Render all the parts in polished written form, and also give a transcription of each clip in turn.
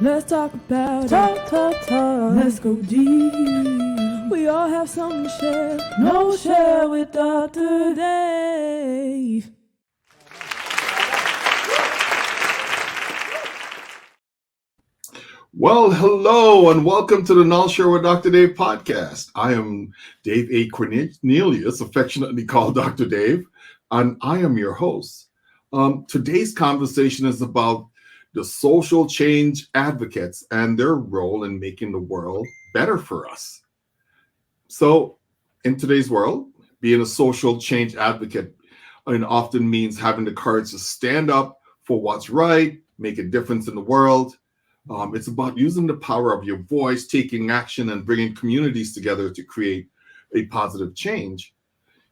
Let's talk about it. Let's go deep. We all have something to share. KnolShare with Dr. Dave. Well, hello and welcome to the KnolShare with Dr. Dave podcast. I am Dave A. Cornelius, affectionately called Dr. Dave, and I am your host. Today's conversation is about the social change advocates and their role in making the world better for us. So, in today's world, being a social change advocate often means having the courage to stand up for what's right, make a difference in the world. It's about using the power of your voice, taking action, and bringing communities together to create a positive change.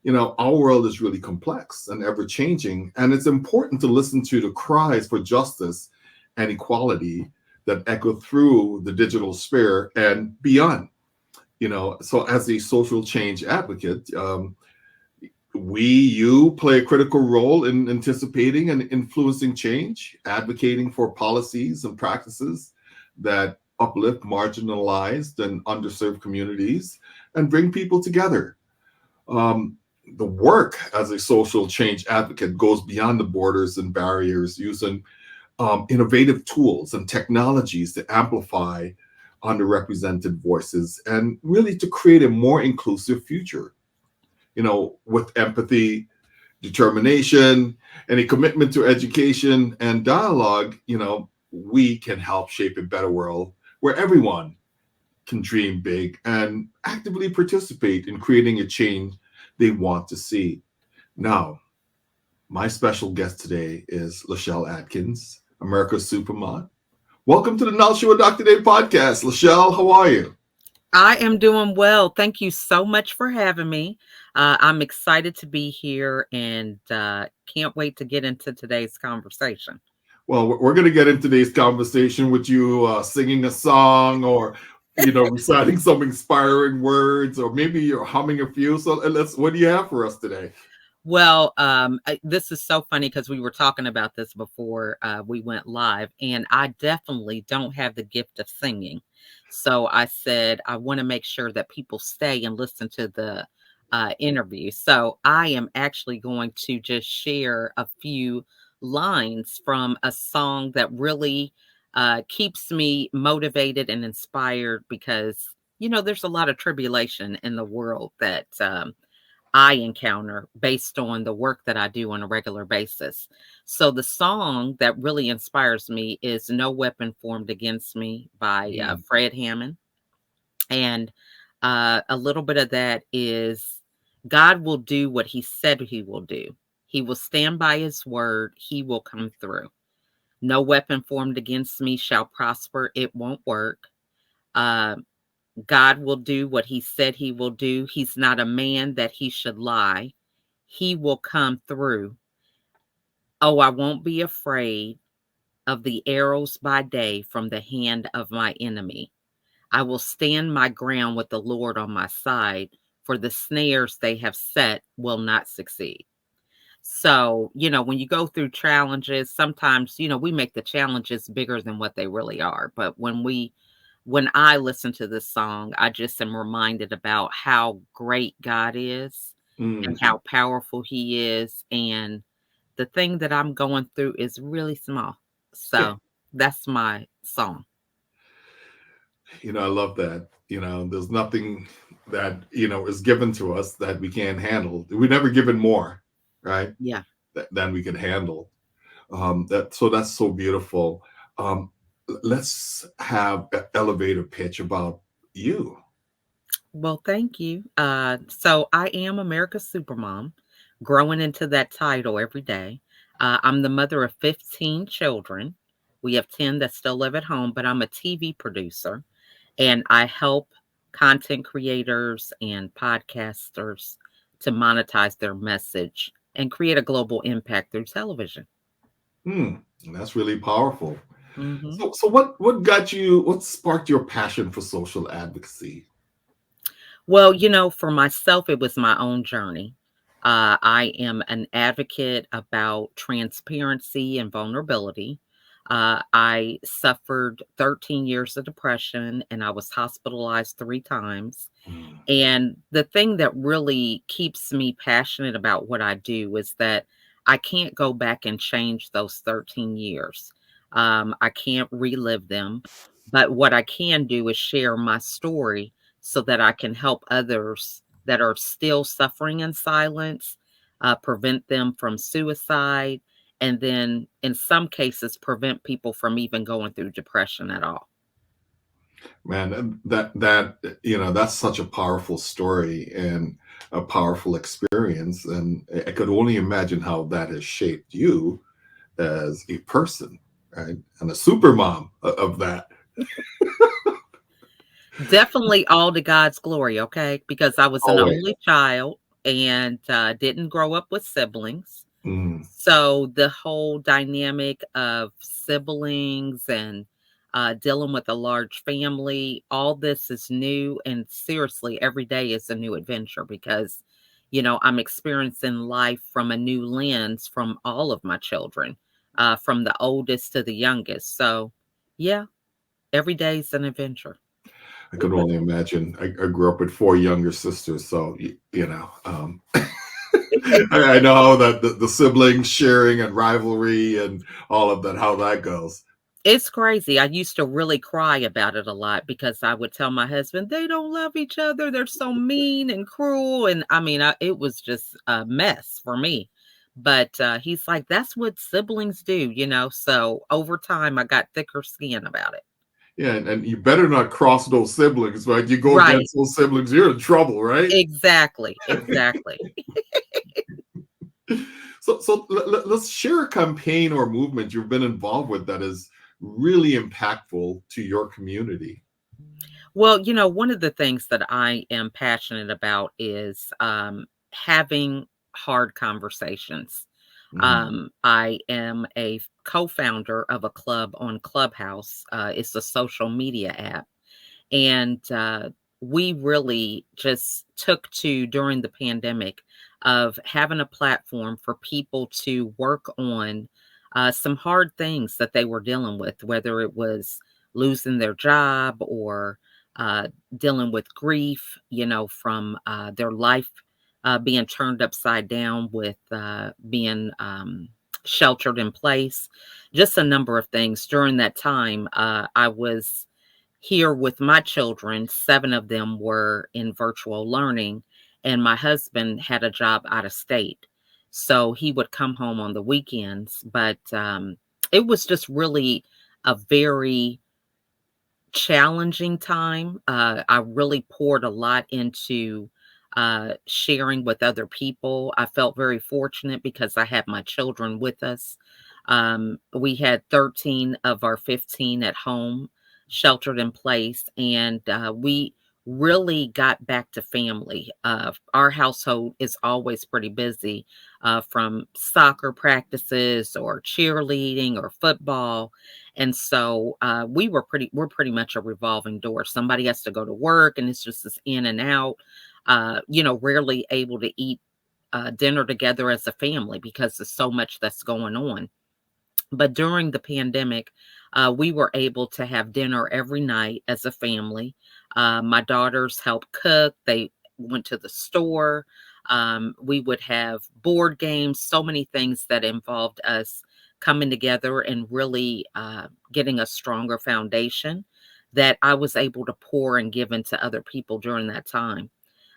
Our world is really complex and ever changing, and it's important to listen to the cries for justice and equality that echo through the digital sphere and beyond. So as a social change advocate, you play a critical role in anticipating and influencing change, advocating for policies and practices that uplift marginalized and underserved communities and bring people together. The work as a social change advocate goes beyond the borders and barriers, using innovative tools and technologies to amplify underrepresented voices and really to create a more inclusive future. With empathy, determination, and a commitment to education and dialogue, we can help shape a better world where everyone can dream big and actively participate in creating a change they want to see. Now, my special guest today is LaChelle Adkins, America's Supermom. Welcome to the KnolShare with Dr. Dave podcast. LaChelle, how are you? I am doing well. Thank you so much for having me. I'm excited to be here and can't wait to get into today's conversation. Well, we're going to get into today's conversation with you singing a song or, reciting some inspiring words, or maybe you're humming a few. So what do you have for us today? Well, this is so funny because we were talking about this before we went live, and I definitely don't have the gift of singing. So I said, I want to make sure that people stay and listen to the interview. So I am actually going to just share a few lines from a song that really keeps me motivated and inspired because, there's a lot of tribulation in the world that I encounter based on the work that I do on a regular basis. So the song that really inspires me is No Weapon Formed Against Me by Fred Hammond. And a little bit of that is God will do what he said he will do. He will stand by his word. He will come through. No weapon formed against me shall prosper. It won't work. Uh, God will do what he said he will do. He's not a man that he should lie. He will come through. Oh, I won't be afraid of the arrows by day from the hand of my enemy. I will stand my ground with the Lord on my side, for the snares they have set will not succeed. So, when you go through challenges, sometimes, we make the challenges bigger than what they really are. But when I listen to this song, I just am reminded about how great God is and how powerful he is. And the thing that I'm going through is really small. So that's my song. I love that. There's nothing that, is given to us that we can't handle. We're never given more, right? Yeah. Than we can handle. That's so beautiful. Let's have an elevator pitch about you. Well, thank you. So I am America's Supermom, growing into that title every day. I'm the mother of 15 children. We have 10 that still live at home, but I'm a TV producer and I help content creators and podcasters to monetize their message and create a global impact through television. Hmm, that's really powerful. hmm So what sparked your passion for social advocacy? Well, for myself, it was my own journey. I am an advocate about transparency and vulnerability. I suffered 13 years of depression and I was hospitalized 3 times. Mm. And the thing that really keeps me passionate about what I do is that I can't go back and change those 13 years. I can't relive them. But what I can do is share my story so that I can help others that are still suffering in silence, prevent them from suicide, and then in some cases, prevent people from even going through depression at all. Man, that's such a powerful story and a powerful experience, and I could only imagine how that has shaped you as a person, right? And a super mom of that. Definitely all to God's glory, okay? Because I was an Always. only child and, didn't grow up with siblings. Mm. So the whole dynamic of siblings and, dealing with a large family, all this is new, and seriously, every day is a new adventure because, I'm experiencing life from a new lens from all of my children, from the oldest to the youngest. So, yeah, every day is an adventure. I could only imagine. I grew up with four younger sisters, so I know how that the siblings sharing and rivalry and all of that, how that goes. It's crazy. I used to really cry about it a lot because I would tell my husband, "They don't love each other. They're so mean and cruel." And I mean, it was just a mess for me. But he's like, "That's what siblings do." So over time, I got thicker skin about it. Yeah, and you better not cross those siblings, right? You go Right. against those siblings, you're in trouble, right? Exactly. Exactly. So let's share a campaign or movement you've been involved with that is really impactful to your community. Well, one of the things that I am passionate about is having hard conversations. Mm. I am a co-founder of a club on Clubhouse. It's a social media app. And we really just took to during the pandemic of having a platform for people to work on some hard things that they were dealing with, whether it was losing their job or uh, dealing with grief, from their life being turned upside down with being sheltered in place, just a number of things. During that time, I was here with my children. 7 of them were in virtual learning, and my husband had a job out of state. So he would come home on the weekends, but it was just really a very challenging time. I really poured a lot into sharing with other people. I felt very fortunate because I had my children with us. We had 13 of our 15 at home, sheltered in place, and we really got back to family. Our household is always pretty busy, from soccer practices or cheerleading or football, and so we're pretty much a revolving door. Somebody has to go to work and it's just this in and out. Rarely able to eat dinner together as a family because there's so much that's going on. But during the pandemic, we were able to have dinner every night as a family. My daughters helped cook. They went to the store. We would have board games, so many things that involved us coming together and really getting a stronger foundation that I was able to pour and give into other people during that time.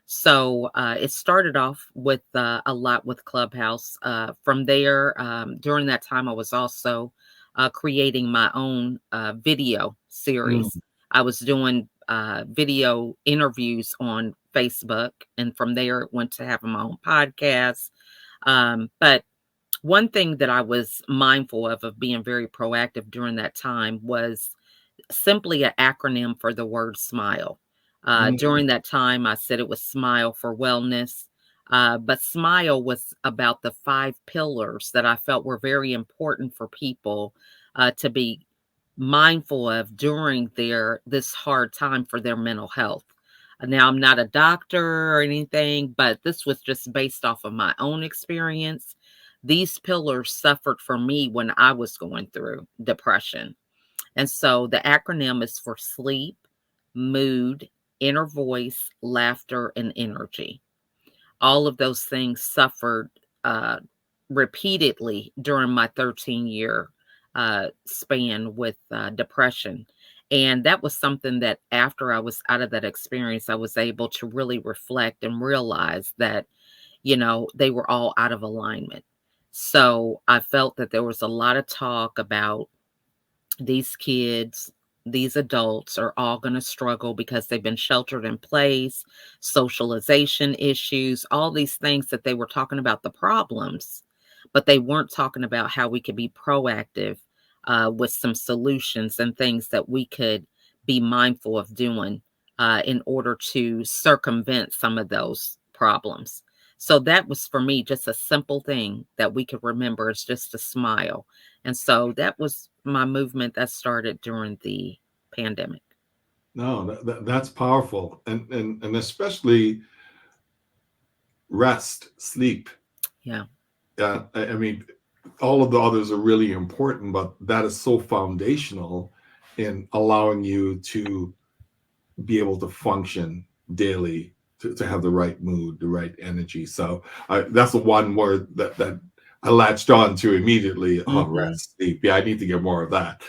So it started off with a lot with Clubhouse. From there, during that time, I was also creating my own video series. Mm. I was doing video interviews on Facebook, and from there, it went to having my own podcast. But one thing that I was mindful of being very proactive during that time was simply an acronym for the word smile. Mm. During that time, I said it was Smile for Wellness. But Smile was about the 5 pillars that I felt were very important for people to be mindful of during this hard time for their mental health. Now, I'm not a doctor or anything, but this was just based off of my own experience. these pillars suffered for me when I was going through depression. And so the acronym is for sleep, mood, inner voice, laughter, and energy. All of those things suffered uh, repeatedly during my 13-year span with depression. And that was something that after I was out of that experience, I was able to really reflect and realize that, they were all out of alignment. So I felt that there was a lot of talk about these kids, these adults are all going to struggle because they've been sheltered in place, socialization issues, all these things that they were talking about the problems, but they weren't talking about how we could be proactive with some solutions and things that we could be mindful of doing in order to circumvent some of those problems. So that was for me just a simple thing that we could remember is just a smile. And so that was my movement that started during the pandemic. No, that's powerful, and especially rest, sleep. Yeah. Yeah, I mean, all of the others are really important, but that is so foundational in allowing you to be able to function daily, to have the right mood, the right energy. So that's the one word that I latched on to immediately. Oh, Hmm. rest, sleep. Yeah, I need to get more of that.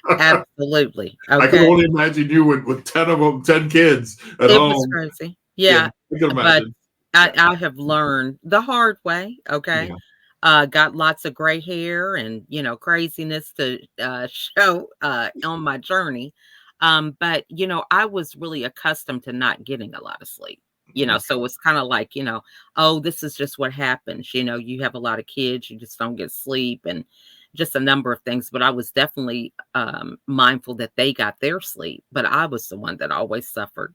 Absolutely. I can Okay. only imagine you with 10 of them, 10 kids at It was home. crazy. Yeah, Yeah. I can But imagine. I, Yeah, I have learned the hard way. Okay. yeah, Got lots of gray hair and, craziness to show on my journey. But, I was really accustomed to not getting a lot of sleep. So it's kind of like, oh, this is just what happens. You have a lot of kids, you just don't get sleep and just a number of things. But I was definitely mindful that they got their sleep. But I was the one that always suffered.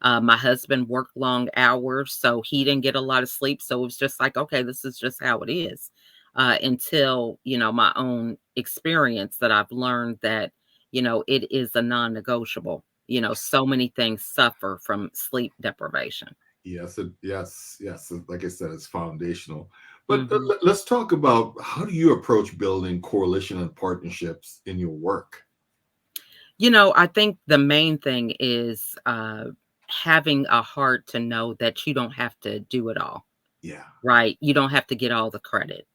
My husband worked long hours, so he didn't get a lot of sleep. So it was just like, okay, this is just how it is. Until, my own experience that I've learned that, it is a non negotiable. So many things suffer from sleep deprivation. yes, yes. Like I said, it's foundational. But Hmm. let's talk about how do you approach building coalition and partnerships in your work? I think the main thing is having a heart to know that you don't have to do it all, Yeah, right? You don't have to get all the credit.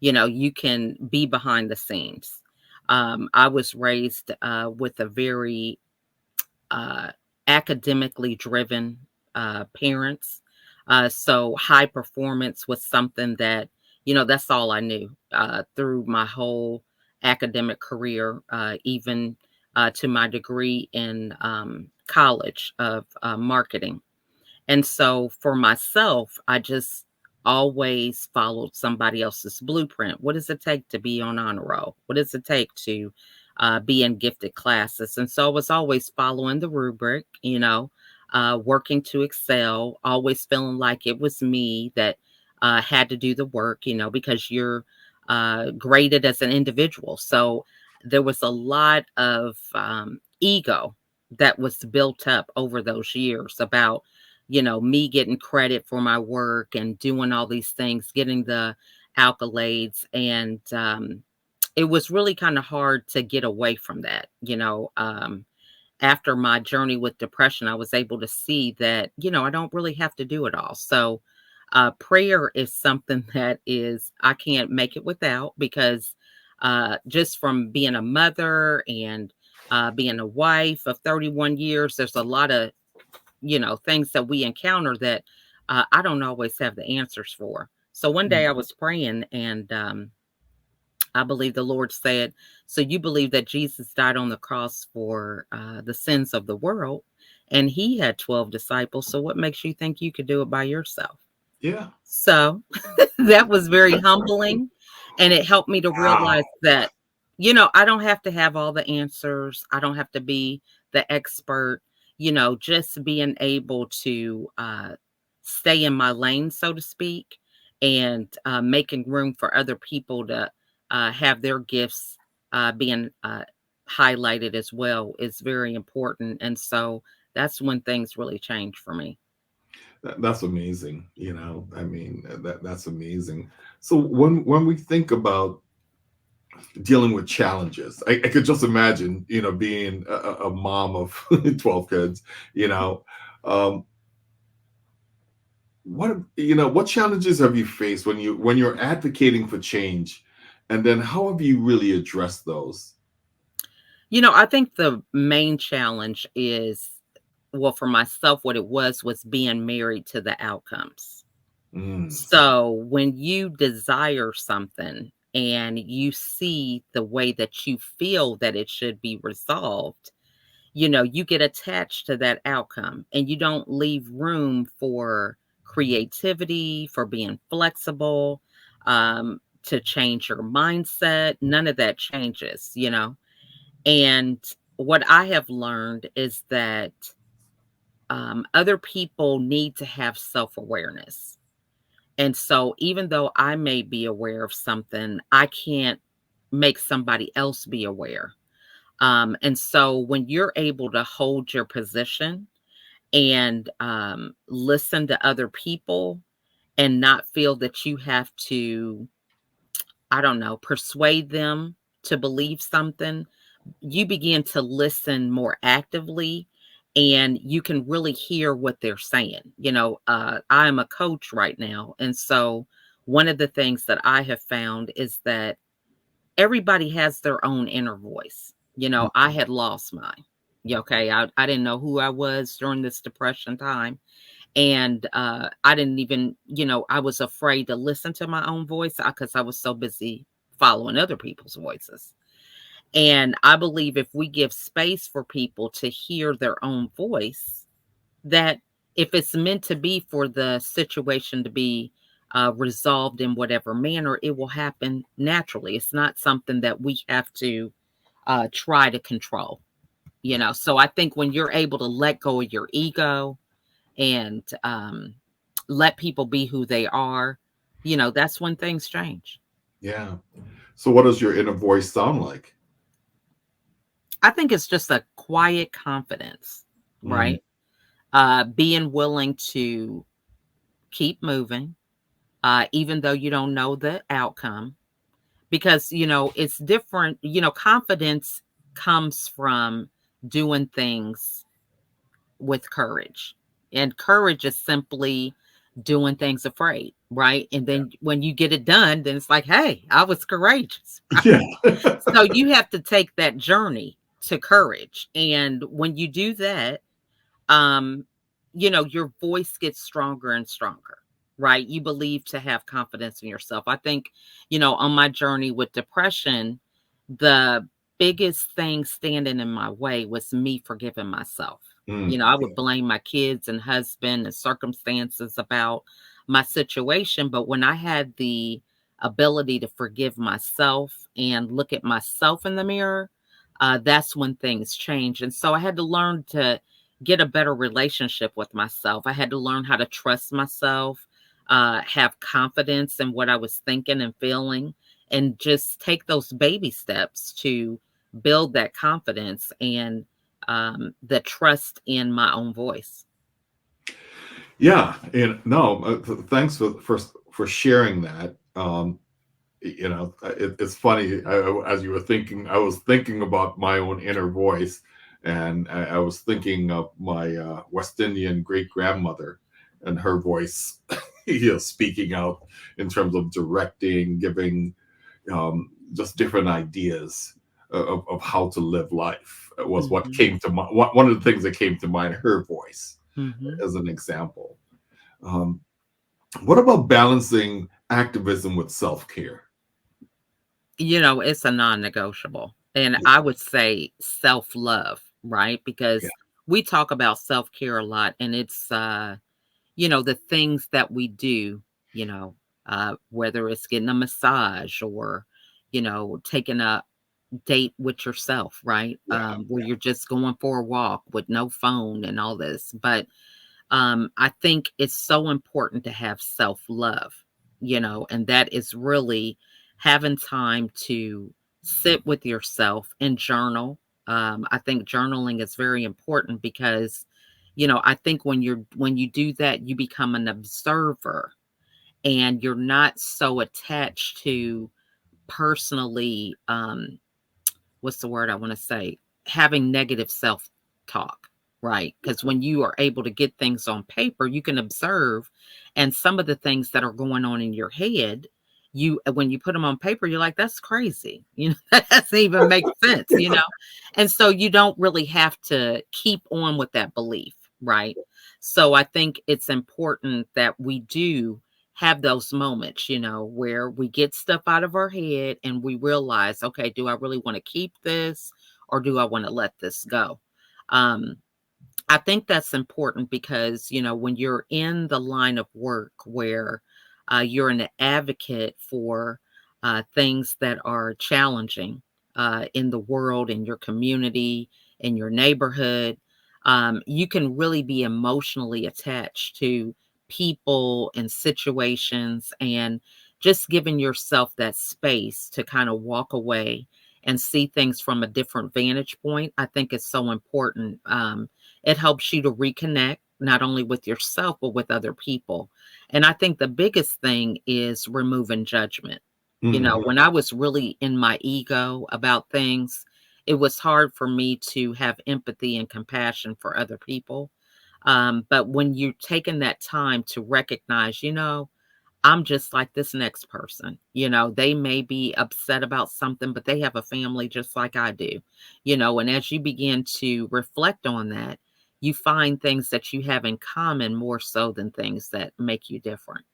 You can be behind the scenes. I was raised with a very uh, academically driven parents. So high performance was something that, that's all I knew through my whole academic career, even to my degree in college of marketing. And so for myself, I just always followed somebody else's blueprint. What does it take to be on honor roll? What does it take to be in gifted classes? And so I was always following the rubric, working to excel, always feeling like it was me that had to do the work, because you're graded as an individual. So there was a lot of ego that was built up over those years about me getting credit for my work and doing all these things, getting the accolades. And it was really kind of hard to get away from that. After my journey with depression, I was able to see that, I don't really have to do it all. So, prayer is something that I can't make it without because just from being a mother and being a wife of 31 years, there's a lot of things that we encounter that I don't always have the answers for. So one day I was praying and I believe the Lord said, so you believe that Jesus died on the cross for the sins of the world and he had 12 disciples. So what makes you think you could do it by yourself? yeah. So that was very humbling. And it helped me to Wow. realize that, I don't have to have all the answers. I don't have to be the expert, just being able to stay in my lane, so to speak, and making room for other people to have their gifts being highlighted as well is very important. And so that's when things really change for me. That's amazing. I mean, that's amazing. So when we think about dealing with challenges, I could just imagine, being a mom of 12 kids, you know, um, what challenges have you faced when you're advocating for change, and then how have you really addressed those? I think the main challenge is, well, for myself, what it was being married to the outcomes. Mm, So when you desire something and you see the way that you feel that it should be resolved, you get attached to that outcome and you don't leave room for creativity, for being flexible, to change your mindset. None of that changes. And what I have learned is that other people need to have self awareness. And so, even though I may be aware of something, I can't make somebody else be aware. And so, when you're able to hold your position and listen to other people and not feel that you have to, I don't know, persuade them to believe something, you begin to listen more actively and you can really hear what they're saying. I'm a coach right now. And so one of the things that I have found is that everybody has their own inner voice. I had lost mine. Yeah, okay. I didn't know who I was during this depression time. And I didn't even, I was afraid to listen to my own voice because I was so busy following other people's voices. And I believe if we give space for people to hear their own voice, that if it's meant to be for the situation to be resolved in whatever manner, it will happen naturally. It's not something that we have to try to control. So I think when you're able to let go of your ego and let people be who they are, that's when things change. yeah. So what does your inner voice sound like? I think it's just a quiet confidence, Mm, right? Being willing to keep moving, even though you don't know the outcome, because, it's different. Confidence comes from doing things with courage. And courage is simply doing things afraid, right? And then when you get it done, then it's like, hey, I was courageous, yeah. right? So you have to take that journey to courage. And when you do that, um, your voice gets stronger and stronger, right? You believe to have confidence in yourself. I think, on my journey with depression, the biggest thing standing in my way was me forgiving myself. I would blame my kids and husband and circumstances about my situation. But when I had the ability to forgive myself and look at myself in the mirror, that's when things change. And so I had to learn to get a better relationship with myself. I had to learn how to trust myself, have confidence in what I was thinking and feeling, and just take those baby steps to build that confidence and the trust in my own voice. Yeah, and no, thanks for sharing that. It's funny. As you were thinking, I was thinking about my own inner voice, and I was thinking of my West Indian great grandmother and her voice, speaking out in terms of directing, giving just different ideas of how to live life. It was what Hmm. came to mind. One of the things that came to mind, her voice, Hmm. as an example. Um, what about balancing activism with self care? It's a non-negotiable. And Yeah, I would say self-love, right? yeah, Because we talk about self-care a lot, and it's the things that we do, whether it's getting a massage or, taking a date with yourself, right? yeah, Where you're just going for a walk with no phone and all this. But I think it's so important to have self love, and that is really having time to sit with yourself and journal. I think journaling is very important because I think when you do that, you become an observer, and you're not so attached to personally, what's the word I want to say? Having negative self talk, right? Because when you are able to get things on paper, you can observe, and some of the things that are going on in your head, when you put them on paper, you're like, that's crazy. That doesn't even make sense. And so you don't really have to keep on with that belief, right? So I think it's important that we do have those moments, where we get stuff out of our head and we realize, okay, do I really want to keep this, or do I want to let this go? Um, I think that's important because, when you're in the line of work where you're an advocate for things that are challenging in the world, in your community, in your neighborhood, you can really be emotionally attached to people and situations, and just giving yourself that space to kind of walk away and see things from a different vantage point, I think is so important. It helps you to reconnect not only with yourself, but with other people. And I think the biggest thing is removing judgment. Mhm. When I was really in my ego about things, it was hard for me to have empathy and compassion for other people. But when you're taking that time to recognize, I'm just like this next person. They may be upset about something, but they have a family just like I do. And as you begin to reflect on that, you find things that you have in common more so than things that make you different.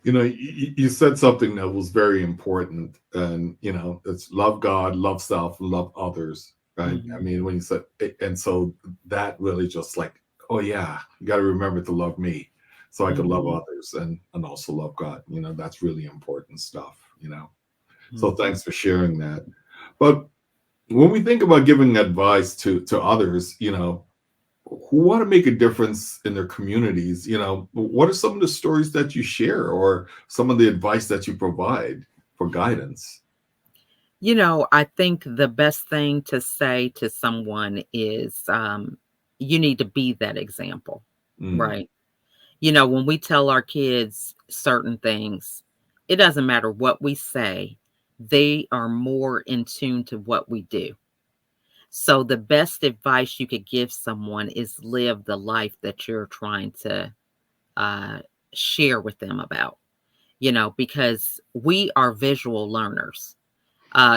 You said something that was very important, and it's love God, love self, love others, right? I Hmm. mean, when you said, and so that really just like, oh yeah, you got to remember to love me, so I could love Hmm. others and also love God. That's really important stuff. So Hmm. thanks for sharing that. But when we think about giving advice to others, who want to make a difference in their communities, what are some of the stories that you share or some of the advice that you provide for guidance? I think the best thing to say to someone is, you need to be that example, Mm, right? When we tell our kids certain things, it doesn't matter what we say, they are more in tune to what we do. So the best advice you could give someone is live the life that you're trying to uh, share with them about, because we are visual learners.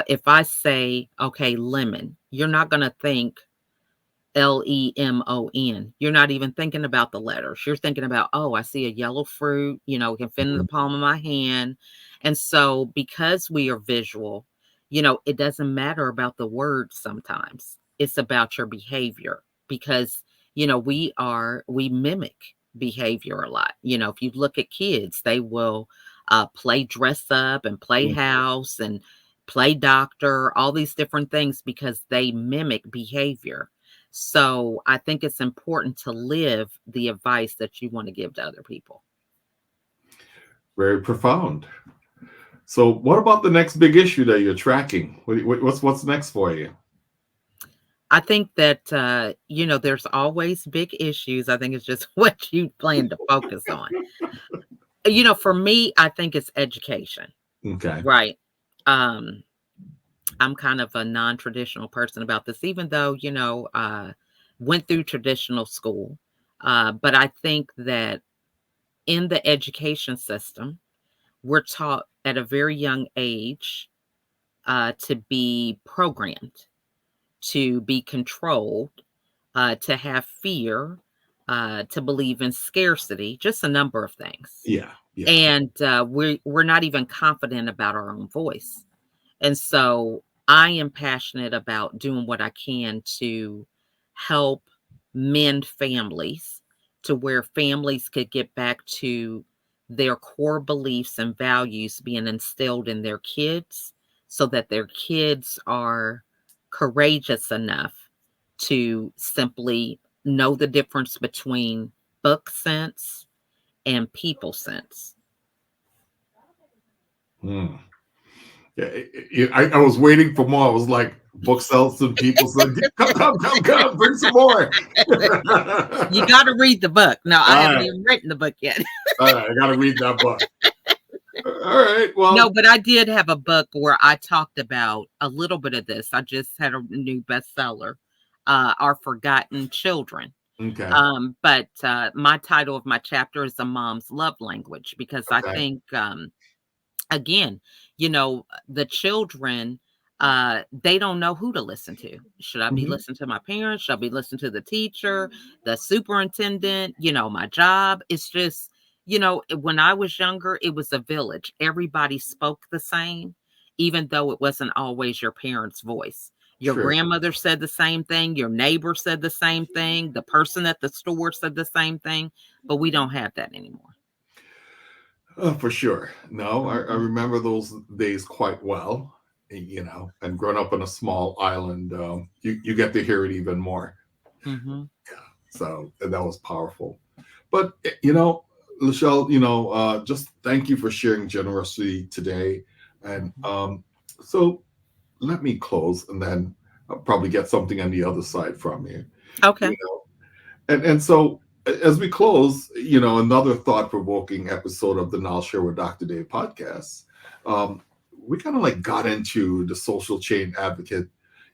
If I say, okay, lemon, you're not going to think LEMON. You're not even thinking about the letters. You're thinking about, oh, I see a yellow fruit, it can fit in the mhm, palm of my hand. And so because we are visual, it doesn't matter about the words sometimes. It's about your behavior because, we mimic behavior a lot. If you look at kids, they will play dress up and play mhm. house and play doctor, all these different things because they mimic behavior. So I think it's important to live the advice that you want to give to other people. Very profound. So, what about the next big issue that you're tracking? What's next for you? I think that, there's always big issues. I think it's just what you plan to focus on. For me, I think it's education, Okay. right? Um, I'm kind of a non-traditional person about this, even though, went through traditional school. But I think that in the education system, we're taught at a very young age to be programmed, to be controlled, to have fear, to believe in scarcity, just a number of things. Yeah. Yeah. And we're not even confident about our own voice. And so I am passionate about doing what I can to help mend families to where families could get back to their core beliefs and values being instilled in their kids so that their kids are courageous enough to simply know the difference between book sense and people sense. Hmm. Yeah, I was waiting for more. I was like, bookshelves and people said, come, bring some more. You got to read the book. No, I All haven't right. even written the book yet. All right, I got to read that book. All right. Well, No, but I did have a book where I talked about a little bit of this. I just had a new bestseller, Our Forgotten Children. okay. But my title of my chapter is A Mom's Love Language, because I Okay. think, again, the children, they don't know who to listen to. Should I be Mhm. listening to my parents? Should I be listening to the teacher, the superintendent, my job? It's just, when I was younger, it was a village. Everybody spoke the same, even though it wasn't always your parents' voice. Your True. grandmother said the same thing. Your neighbor said the same thing. The person at the store said the same thing. But we don't have that anymore. For sure. No, I Mhm. remember those days quite well, and growing up on a small island, you get to hear it even more. Mhm. So that was powerful. But, LaChelle, just thank you for sharing generously today. And Mhm. so let me close and then I'll probably get something on the other side from you. You Okay. know, and so as we close, another thought-provoking episode of the KnolShare with Dr. Dave podcast, um, we kind of like got into the social chain advocate,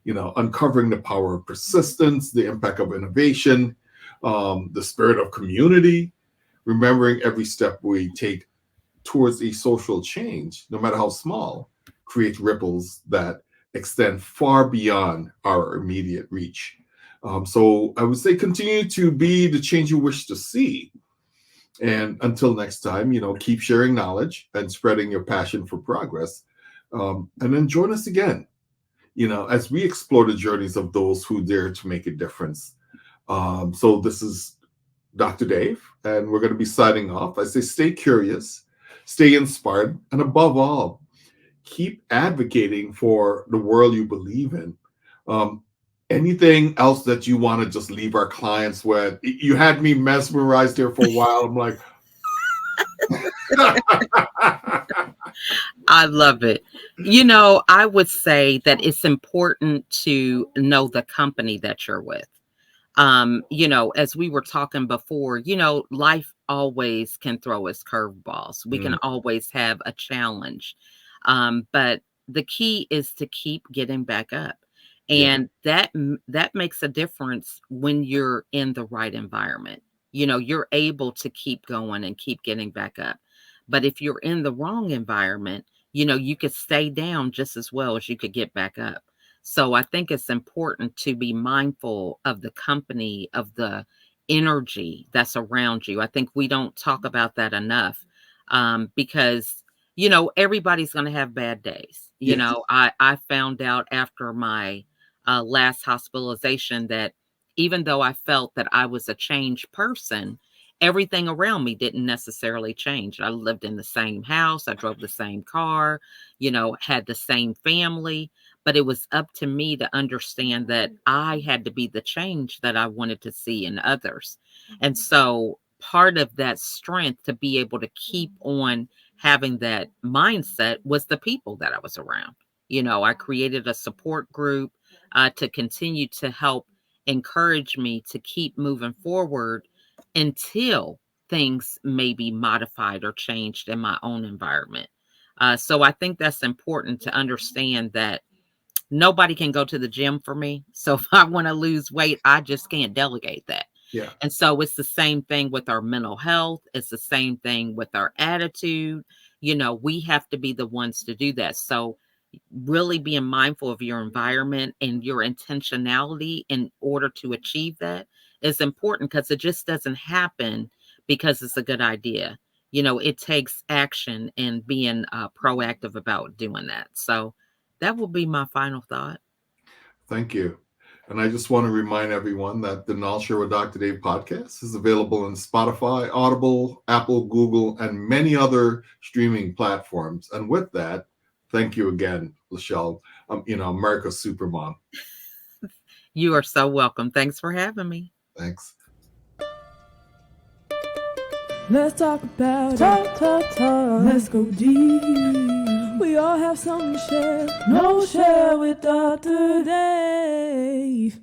uncovering the power of persistence, the impact of innovation, the spirit of community, remembering every step we take towards a social change, no matter how small, creates ripples that extend far beyond our immediate reach. So I would say continue to be the change you wish to see. And until next time, keep sharing knowledge and spreading your passion for progress. And then join us again, as we explore the journeys of those who dare to make a difference. So this is Dr. Dave, and we're going to be signing off. I say stay curious, stay inspired, and above all, keep advocating for the world you believe in. Um, Anything else that you want to just leave our clients with? You had me mesmerized there for a while. I'm like, I love it. I would say that it's important to know the company that you're with. As we were talking before, life always can throw us curveballs. We can mm, always have a challenge. But the key is to keep getting back up. yeah, And that makes a difference when you're in the right environment. You're able to keep going and keep getting back up. But if you're in the wrong environment, you could stay down just as well as you could get back up. So I think it's important to be mindful of the company, of the energy that's around you. I think we don't talk about that enough, because, everybody's going to have bad days. yes, I found out after my last hospitalization that even though I felt that I was a changed person, everything around me didn't necessarily change. I lived in the same house, I drove the same car, had the same family, but it was up to me to understand that I had to be the change that I wanted to see in others. And so part of that strength to be able to keep on having that mindset was the people that I was around. I created a support group to continue to help encourage me to keep moving forward until things may be modified or changed in my own environment. So I think that's important to understand that nobody can go to the gym for me. So if I want to lose weight, I just can't delegate that. yeah, And so it's the same thing with our mental health. It's the same thing with our attitude. We have to be the ones to do that. So really being mindful of your environment and your intentionality in order to achieve that is important, because it just doesn't happen because it's a good idea. It takes action and being proactive about doing that. So that will be my final thought. thank you. And I just want to remind everyone that the KnolShare with Dr. Dave podcast is available on Spotify, Audible, Apple, Google, and many other streaming platforms. And with that, thank you again, LaChelle, America's Supermom. You are so welcome. Thanks for having me. Thanks. Let's talk about talk. Let's go deep. We all have something to share. KnolShare with Dr. Dave.